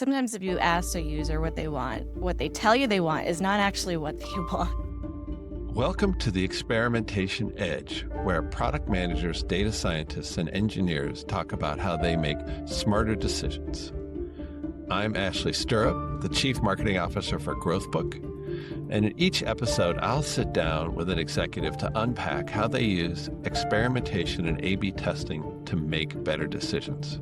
sometimes if you ask a user what they want, what they tell you they want is not actually what they want. Welcome to the Experimentation Edge, where product managers, data scientists, and engineers talk about how they make smarter decisions. I'm Ashley Stirrup, the Chief Marketing Officer for GrowthBook, and in each episode, I'll sit down with an executive to unpack how they use experimentation and A/B testing to make better decisions.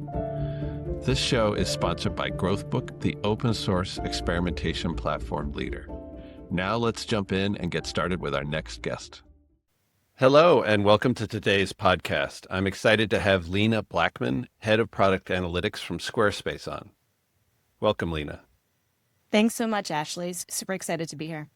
This show is sponsored by GrowthBook, the open source experimentation platform leader. Now let's jump in and get started with our next guest. Hello, and welcome to today's podcast. I'm excited to have Lina Blackman, Head of Product Analytics from Squarespace on. Welcome, Lina. Thanks so much, Ashley. Super excited to be here.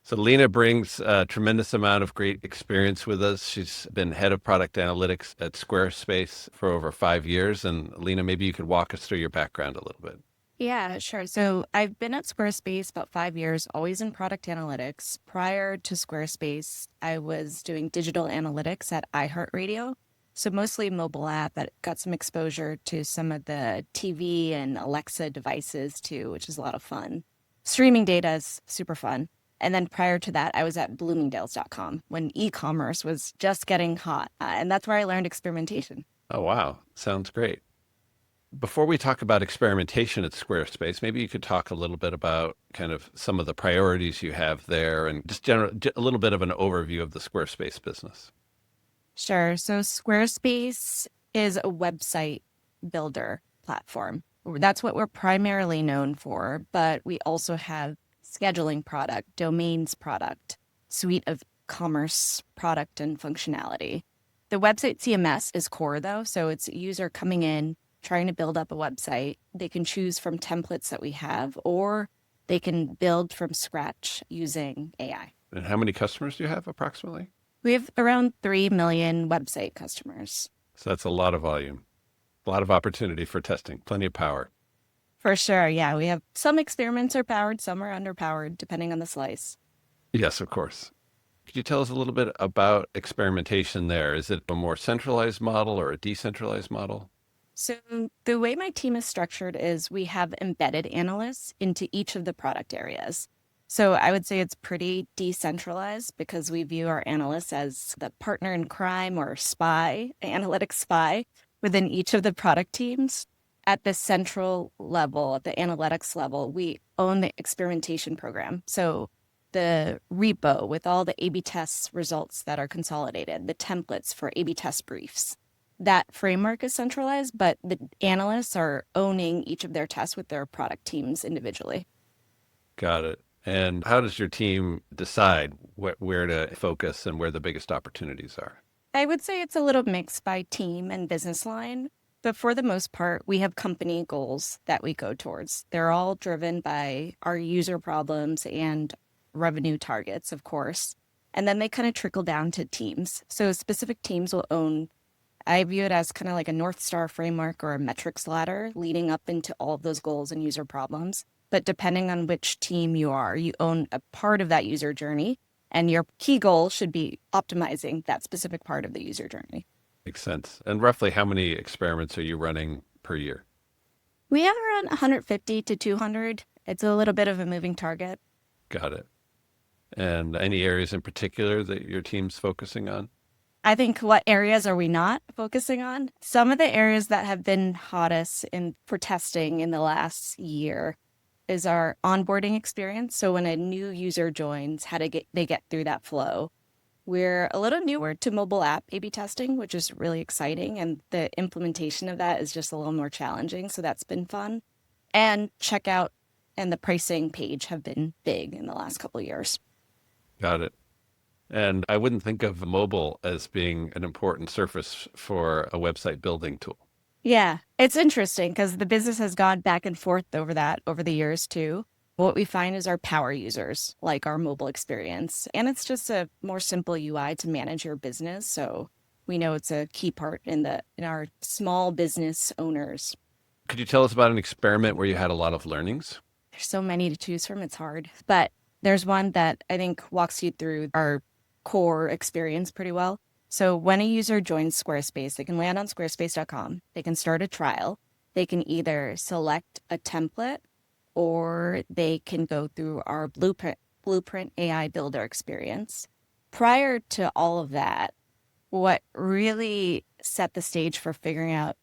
So Lina brings a tremendous amount of great experience with us. She's been head of product analytics at Squarespace for over 5 years. And Lina, maybe you could walk us through your background a little bit. Yeah, sure. So I've been at Squarespace about 5 years, always in product analytics. Prior to Squarespace, I was doing digital analytics at iHeartRadio. So mostly mobile app, but got some exposure to some of the TV and Alexa devices too, which is a lot of fun. Streaming data is super fun. And then prior to that, I was at Bloomingdale's.com when e-commerce was just getting hot. And that's where I learned experimentation. Oh, wow. Sounds great. Before we talk about experimentation at Squarespace, maybe you could talk a little bit about kind of some of the priorities you have there and just a little bit of an overview of the Squarespace business. Sure. So Squarespace is a website builder platform. That's what we're primarily known for, but we also have scheduling product, domains product, suite of commerce product and functionality. The website CMS is core though, so it's a user coming in, trying to build up a website. They can choose from templates that we have, or they can build from scratch using AI. And how many customers do you have approximately? We have around 3 million website customers. So that's a lot of volume, a lot of opportunity for testing, plenty of power. For sure, yeah. We have some experiments are powered, some are underpowered, depending on the slice. Yes, of course. Could you tell us a little bit about experimentation there? Is it a more centralized model or a decentralized model? So the way my team is structured is we have embedded analysts into each of the product areas. So I would say it's pretty decentralized because we view our analysts as the partner in crime or spy, analytics spy within each of the product teams. At the central level, at the analytics level, we own the experimentation program. So the repo with all the A/B tests results that are consolidated, the templates for A/B test briefs. That framework is centralized, but the analysts are owning each of their tests with their product teams individually. Got it. And how does your team decide where to focus and where the biggest opportunities are? I would say it's a little mixed by team and business line, but for the most part, we have company goals that we go towards. They're all driven by our user problems and revenue targets, of course. And then they kind of trickle down to teams. So specific teams will own, I view it as kind of like a North Star framework or a metrics ladder leading up into all of those goals and user problems. But depending on which team you are, you own a part of that user journey, and your key goal should be optimizing that specific part of the user journey. Makes sense. And roughly how many experiments are you running per year? We have around 150 to 200. It's a little bit of a moving target. Got it. And any areas in particular that your team's focusing on? I think what areas are we not focusing on? Some of the areas that have been hottest for testing in the last year is our onboarding experience. So when a new user joins, they get through that flow. We're a little newer to mobile app A/B testing, which is really exciting. And the implementation of that is just a little more challenging. So that's been fun. And checkout and the pricing page have been big in the last couple of years. Got it. And I wouldn't think of mobile as being an important surface for a website building tool. Yeah, it's interesting because the business has gone back and forth over that over the years too. What we find is our power users like our mobile experience, and it's just a more simple UI to manage your business. So we know it's a key part in our small business owners. Could you tell us about an experiment where you had a lot of learnings? There's so many to choose from, it's hard. But there's one that I think walks you through our core experience pretty well. So when a user joins Squarespace, they can land on squarespace.com. They can start a trial. they can either select a template or they can go through our Blueprint AI Builder experience. Prior to all of that, what really set the stage for figuring out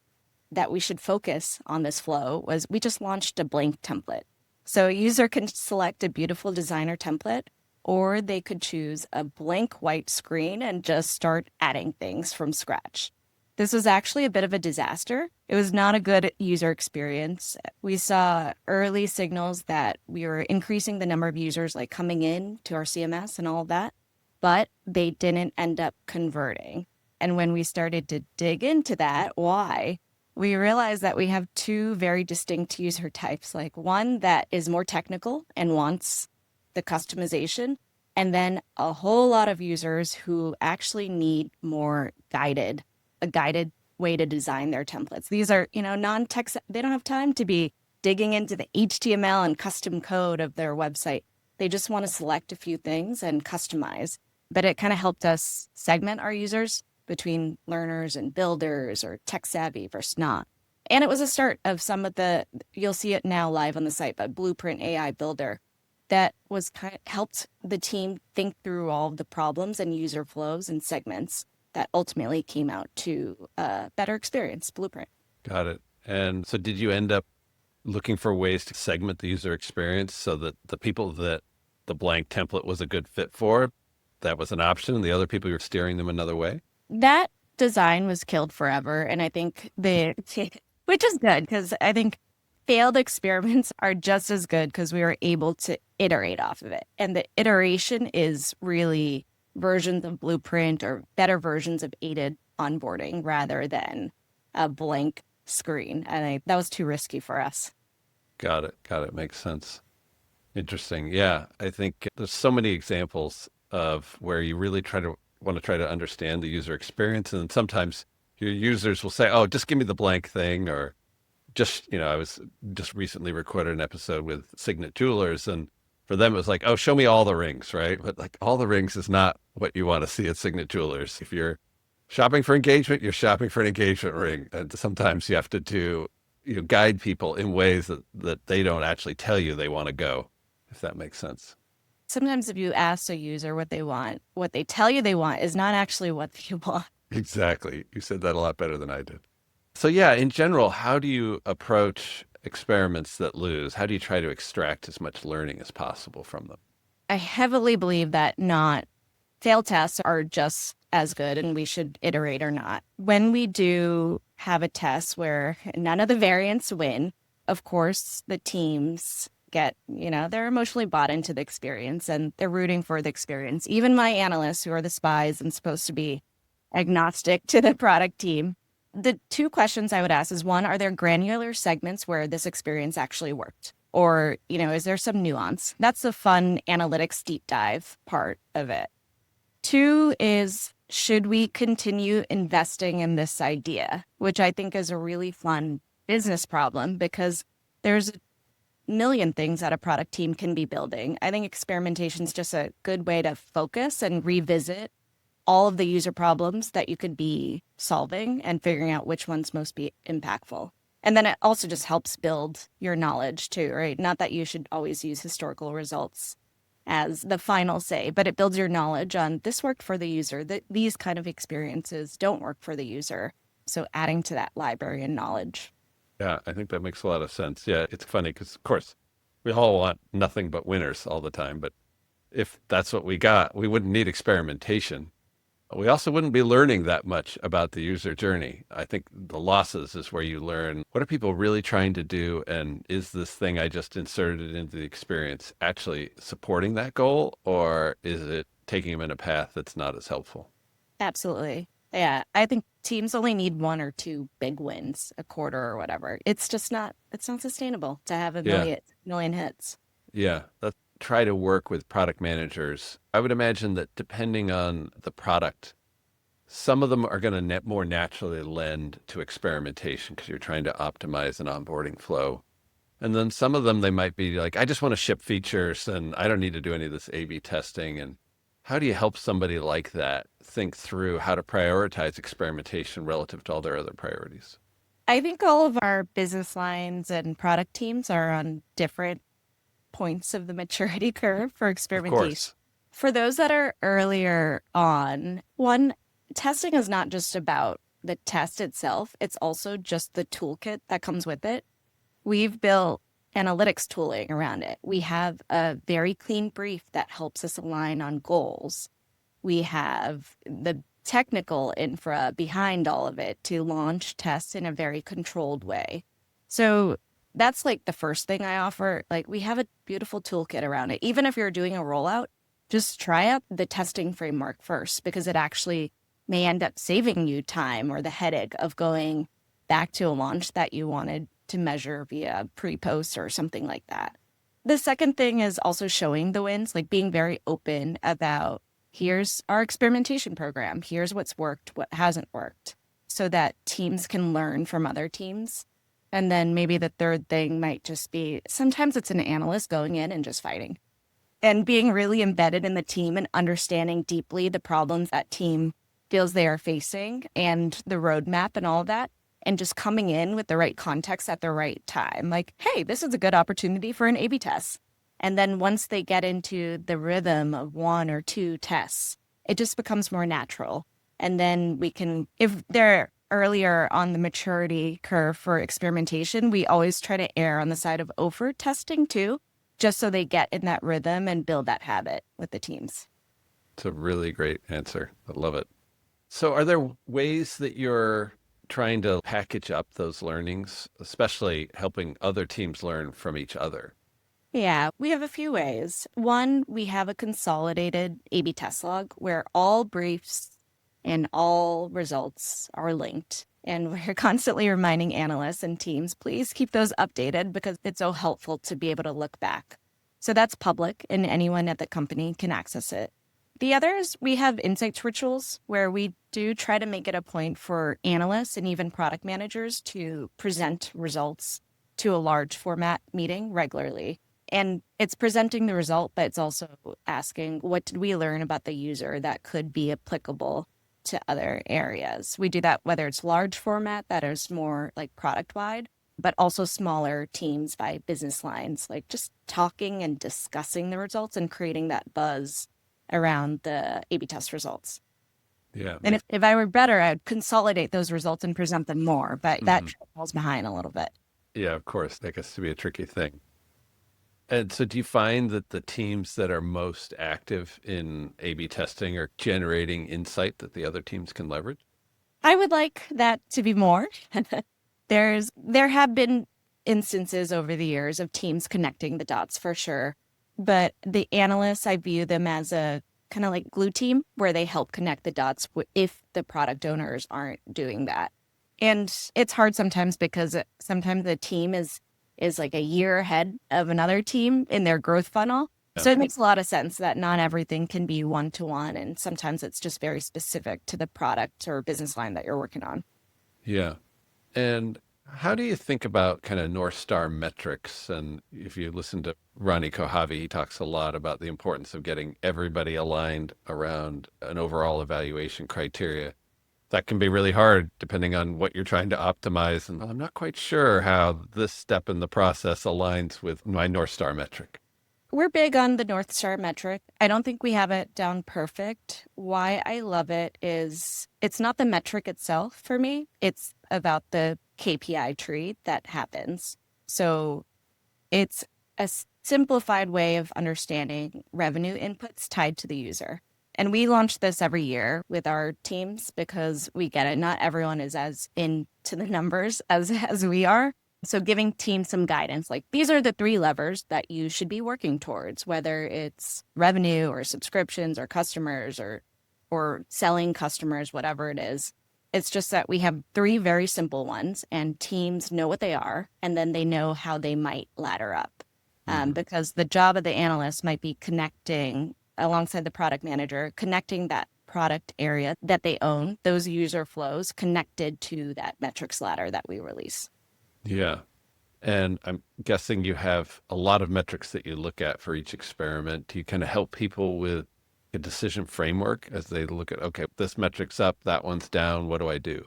that we should focus on this flow was we just launched a blank template. So a user can select a beautiful designer template, or they could choose a blank white screen and just start adding things from scratch. This was actually a bit of a disaster. It was not a good user experience. We saw early signals that we were increasing the number of users like coming in to our CMS and all of that, but they didn't end up converting. And when we started to dig into that, why? We realized that we have two very distinct user types, like one that is more technical and wants the customization, and then a whole lot of users who actually need more a guided way to design their templates. These are, non-tech, they don't have time to be digging into the HTML and custom code of their website. They just want to select a few things and customize. But it kind of helped us segment our users between learners and builders or tech savvy versus not. And it was a start of some of you'll see it now live on the site, but Blueprint AI Builder that was helped the team think through all of the problems and user flows and segments that ultimately came out to a better experience, Blueprint. Got it. And so did you end up looking for ways to segment the user experience so that the people that the blank template was a good fit for, that was an option, and the other people you're steering them another way? That design was killed forever. And I think which is good because I think failed experiments are just as good because we were able to iterate off of it. And the iteration is really versions of Blueprint or better versions of aided onboarding rather than a blank screen. And that was too risky for us. Got it. Got it. Makes sense. Interesting. Yeah. I think there's so many examples of where you really want to try to understand the user experience. And sometimes your users will say, oh, just give me the blank thing, or I was just recently recorded an episode with Signet Jewelers, and for them it was like, oh, show me all the rings, right? But like all the rings is not what you want to see at Signet Jewelers. If you're shopping for engagement, you're shopping for an engagement ring. And sometimes you have to guide people in ways that they don't actually tell you they want to go, if that makes sense. Sometimes if you ask a user what they want, what they tell you they want is not actually what you want. Exactly. You said that a lot better than I did. So yeah, in general, how do you approach experiments that lose? How do you try to extract as much learning as possible from them? I heavily believe that not failed tests are just as good and we should iterate or not. When we do have a test where none of the variants win, of course, the teams they're emotionally bought into the experience and they're rooting for the experience. Even my analysts, who are the spies and supposed to be agnostic to the product team. The two questions I would ask is one, are there granular segments where this experience actually worked? Or, is there some nuance? That's the fun analytics deep dive part of it. Two is, should we continue investing in this idea? Which I think is a really fun business problem because there's a million things that a product team can be building. I think experimentation is just a good way to focus and revisit all of the user problems that you could be solving and figuring out which ones most be impactful. And then it also just helps build your knowledge too, right? Not that you should always use historical results as the final say, but it builds your knowledge on this worked for the user, that these kind of experiences don't work for the user. So adding to that library and knowledge. Yeah, I think that makes a lot of sense. Yeah, it's funny because, of course, we all want nothing but winners all the time. But if that's what we got, we wouldn't need experimentation. We also wouldn't be learning that much about the user journey. I think the losses is where you learn, what are people really trying to do? And is this thing I just inserted into the experience actually supporting that goal? Or is it taking them in a path that's not as helpful? Absolutely. Yeah, I think teams only need one or two big wins a quarter or whatever. It's not sustainable to have a million hits. Yeah. Let's try to work with product managers. I would imagine that depending on the product, some of them are going to more naturally lend to experimentation because you're trying to optimize an onboarding flow. And then some of them, they might be like, I just want to ship features and I don't need to do any of this A/B testing. And how do you help somebody like that think through how to prioritize experimentation relative to all their other priorities? I think all of our business lines and product teams are on different points of the maturity curve for Of experimentation. course. For those that are earlier on, one, testing is not just about the test itself, it's also just the toolkit that comes with it. We've built analytics tooling around it. We have a very clean brief that helps us align on goals. We have the technical infra behind all of it to launch tests in a very controlled way. So that's like the first thing I offer. Like we have a beautiful toolkit around it. Even if you're doing a rollout, just try out the testing framework first because it actually may end up saving you time or the headache of going back to a launch that you wanted to measure via pre-post or something like that. The second thing is also showing the wins, like being very open about here's our experimentation program, here's what's worked, what hasn't worked, so that teams can learn from other teams. And then maybe the third thing might just be sometimes it's an analyst going in and just fighting and being really embedded in the team and understanding deeply the problems that team feels they are facing and the roadmap and all of that. And just coming in with the right context at the right time. Like, hey, this is a good opportunity for an A/B test. And then once they get into the rhythm of one or two tests, it just becomes more natural. And then we can, if they're earlier on the maturity curve for experimentation, we always try to err on the side of over testing too, just so they get in that rhythm and build that habit with the teams. It's a really great answer. I love it. So, are there ways that you're trying to package up those learnings, especially helping other teams learn from each other? Yeah, we have a few ways. One, we have a consolidated A/B test log where all briefs and all results are linked. And we're constantly reminding analysts and teams, please keep those updated because it's so helpful to be able to look back. So that's public and anyone at the company can access it. The others, we have insights rituals where we do try to make it a point for analysts and even product managers to present results to a large format meeting regularly. And it's presenting the result, but it's also asking, what did we learn about the user that could be applicable to other areas? We do that whether it's large format that is more like product wide, but also smaller teams by business lines, like just talking and discussing the results and creating that buzz around the A/B test results. Yeah. And if I were better, I'd consolidate those results and present them more, but that falls behind a little bit. Yeah, of course. That gets to be a tricky thing. And so, do you find that the teams that are most active in A/B testing are generating insight that the other teams can leverage? I would like that to be more. There have been instances over the years of teams connecting the dots for sure. But the analysts, I view them as a kind of like glue team where they help connect the dots if the product owners aren't doing that. And it's hard sometimes because sometimes the team is like a year ahead of another team in their growth funnel. Yeah. So it makes a lot of sense that not everything can be one-to-one. And sometimes it's just very specific to the product or business line that you're working on. Yeah. And how do you think about kind of North Star metrics? And if you listen to Ronnie Kohavi, he talks a lot about the importance of getting everybody aligned around an overall evaluation criteria. That can be really hard depending on what you're trying to optimize. And I'm not quite sure how this step in the process aligns with my North Star metric. We're big on the North Star metric. I don't think we have it down perfect. Why I love it is it's not the metric itself for me. It's about the KPI tree that happens. So it's a simplified way of understanding revenue inputs tied to the user. And we launch this every year with our teams because we get it. Not everyone is as into the numbers as we are. So giving teams some guidance, like these are the three levers that you should be working towards, whether it's revenue or subscriptions or customers or selling customers, whatever it is. It's just that we have three very simple ones and teams know what they are, and then they know how they might ladder up. Because the job of the analyst might be connecting alongside the product manager, connecting that product area that they own, those user flows connected to that metrics ladder that we release. Yeah. And I'm guessing you have a lot of metrics that you look at for each experiment. Do you kind of help people with a decision framework as they look at, okay, this metric's up, that one's down, what do I do?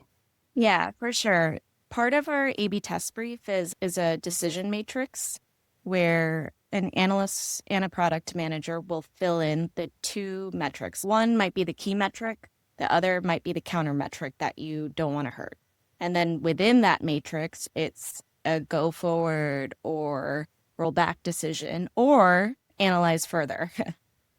Yeah, for sure. Part of our A/B test brief is a decision matrix where an analyst and a product manager will fill in the two metrics. One might be the key metric, the other might be the counter metric that you don't want to hurt. And then within that matrix, it's a go forward or roll back decision or analyze further.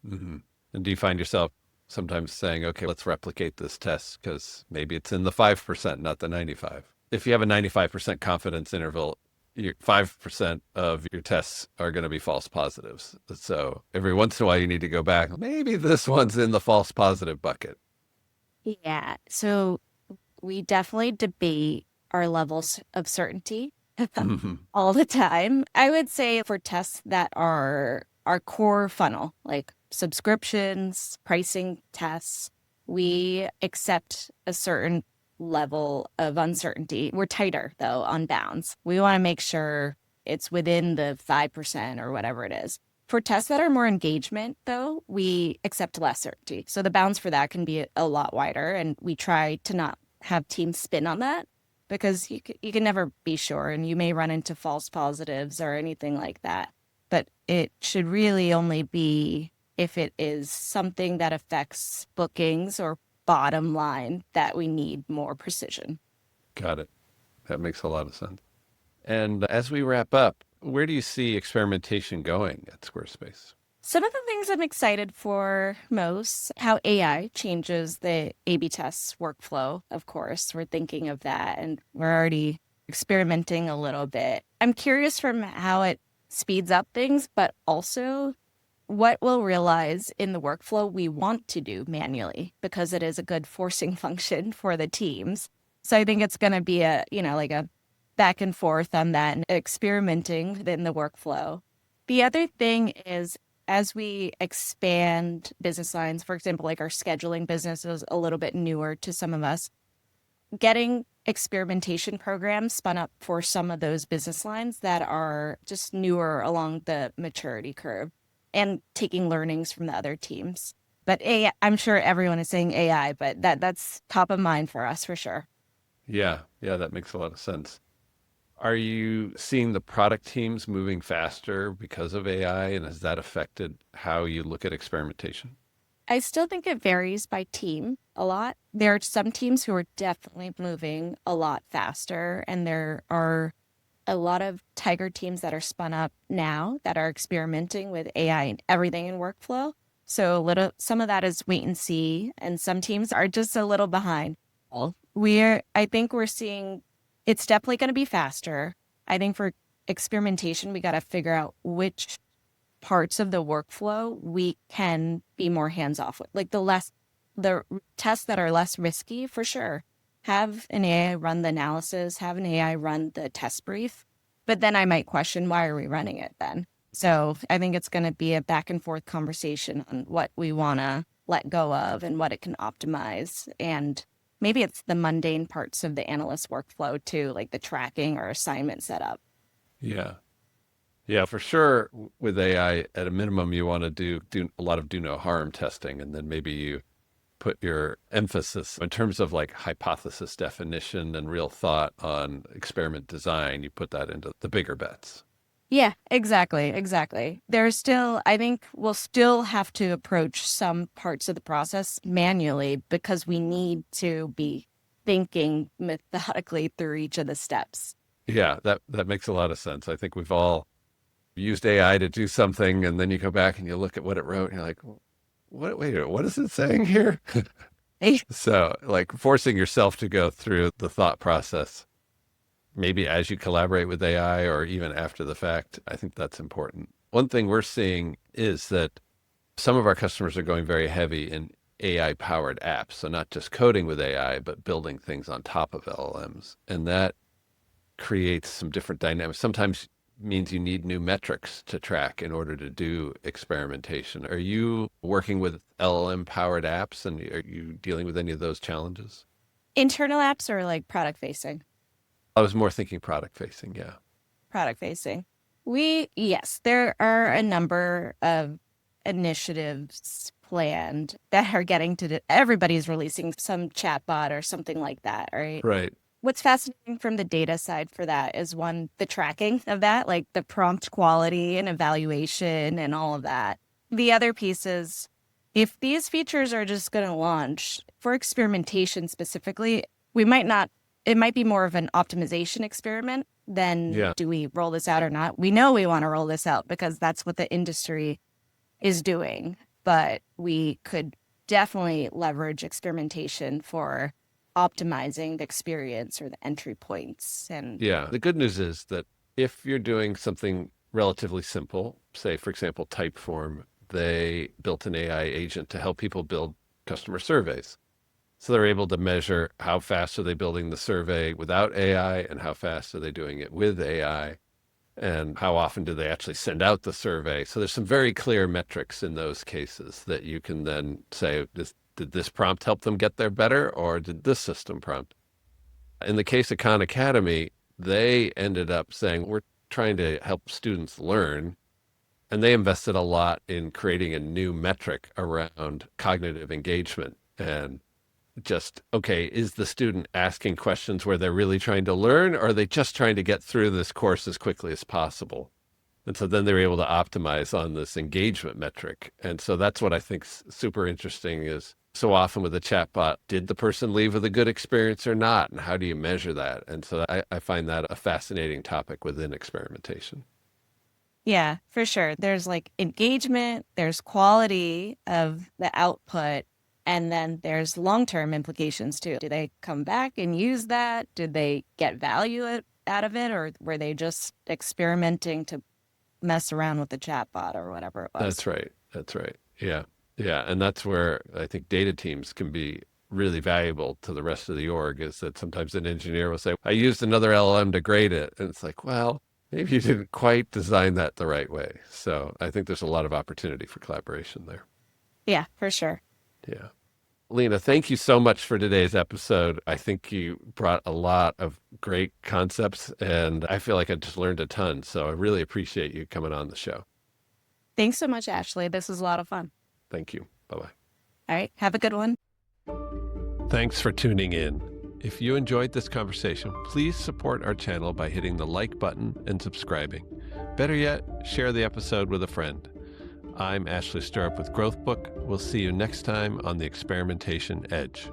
Mm-hmm. And do you find yourself sometimes saying, okay, let's replicate this test because maybe it's in the 5%, not the 95? If you have a 95% confidence interval, 5% of your tests are going to be false positives. So every once in a while, you need to go back. Maybe this one's in the false positive bucket. Yeah. So we definitely debate our levels of certainty Mm-hmm. all the time. I would say for tests that are our core funnel, like subscriptions, pricing tests, we accept a certain level of uncertainty. We're tighter, though, on bounds. We want to make sure it's within the 5% or whatever it is. For tests that are more engagement, though, we accept less certainty. So the bounds for that can be a lot wider, and we try to not have teams spin on that because you can never be sure, and you may run into false positives or anything like that. But it should really only be if it is something that affects bookings or bottom line that we need more precision. Got it. That makes a lot of sense. And as we wrap up, where do you see experimentation going at Squarespace? Some of the things I'm excited for most, how AI changes the A/B tests workflow, of course. We're thinking of that and we're already experimenting a little bit. I'm curious from how it speeds up things, but also what we'll realize in the workflow we want to do manually because it is a good forcing function for the teams. So I think it's going to be like a back and forth on that and experimenting within the workflow. The other thing is as we expand business lines, for example, like our scheduling business is a little bit newer to some of us, getting experimentation programs spun up for some of those business lines that are just newer along the maturity curve and taking learnings from the other teams. But AI, I'm sure everyone is saying AI, but that's top of mind for us for sure. Yeah, that makes a lot of sense. Are you seeing the product teams moving faster because of AI, and has that affected how you look at experimentation? I still think it varies by team a lot. There are some teams who are definitely moving a lot faster, and there are a lot of tiger teams that are spun up now that are experimenting with AI and everything in workflow. So some of that is wait and see, and some teams are just a little behind. I think we're seeing it's definitely going to be faster. I think for experimentation, we got to figure out which parts of the workflow we can be more hands off with, like the tests that are less risky for sure. Have an AI run the analysis, have an AI run the test brief, but then I might question why are we running it then? So I think it's going to be a back and forth conversation on what we want to let go of and what it can optimize. And maybe it's the mundane parts of the analyst workflow too, like the tracking or assignment setup. Yeah. Yeah, for sure. With AI, at a minimum, you want to do a lot of do no harm testing, and then maybe you put your emphasis in terms of like hypothesis definition and real thought on experiment design. You put that into the bigger bets. Yeah, exactly. I think we'll still have to approach some parts of the process manually because we need to be thinking methodically through each of the steps. Yeah, that makes a lot of sense. I think we've all used AI to do something, and then you go back and you look at what it wrote, and you're like, what is it saying here? So, like forcing yourself to go through the thought process, maybe as you collaborate with AI or even after the fact, I think that's important. One thing we're seeing is that some of our customers are going very heavy in AI powered apps. So, not just coding with AI, but building things on top of LLMs. And that creates some different dynamics. Sometimes means you need new metrics to track in order to do experimentation. Are you working with LLM powered apps, and are you dealing with any of those challenges? Internal apps are like product facing. I was more thinking product facing. Yeah. Product facing. Yes, there are a number of initiatives planned that are getting to everybody's releasing some chatbot or something like that, right? Right. What's fascinating from the data side for that is one, the tracking of that, like the prompt quality and evaluation and all of that. The other piece is if these features are just going to launch for experimentation specifically, we might not, it might be more of an optimization experiment than Yeah. do we roll this out or not? We know we want to roll this out because that's what the industry is doing, but we could definitely leverage experimentation for optimizing the experience or the entry points. And Yeah. The good news is that if you're doing something relatively simple, say, for example, Typeform, they built an AI agent to help people build customer surveys. So they're able to measure how fast are they building the survey without AI and how fast are they doing it with AI and how often do they actually send out the survey. So there's some very clear metrics in those cases that you can then say, did this prompt help them get there better or did this system prompt? In the case of Khan Academy, they ended up saying, we're trying to help students learn. And they invested a lot in creating a new metric around cognitive engagement and just, okay, is the student asking questions where they're really trying to learn, or are they just trying to get through this course as quickly as possible? And so then they were able to optimize on this engagement metric. And so that's what I think's super interesting is so often with a chatbot, did the person leave with a good experience or not? And how do you measure that? And so I find that a fascinating topic within experimentation. yeah, for sure. There's like engagement, there's quality of the output, and then there's long-term implications too. Do they come back and use that? Did they get value out of it, or were they just experimenting to mess around with the chatbot or whatever it was? That's right. That's right. Yeah. Yeah. And that's where I think data teams can be really valuable to the rest of the org is that sometimes an engineer will say, I used another LLM to grade it. And it's like, well, maybe you didn't quite design that the right way. So I think there's a lot of opportunity for collaboration there. Yeah, for sure. Yeah. Lina, thank you so much for today's episode. I think you brought a lot of great concepts and I feel like I just learned a ton. So I really appreciate you coming on the show. Thanks so much, Ashley. This was a lot of fun. Thank you. Bye-bye. All right, have a good one. Thanks for tuning in. If you enjoyed this conversation, please support our channel by hitting the like button and subscribing. Better yet, share the episode with a friend. I'm Ashley Stirrup with GrowthBook. We'll see you next time on the Experimentation Edge.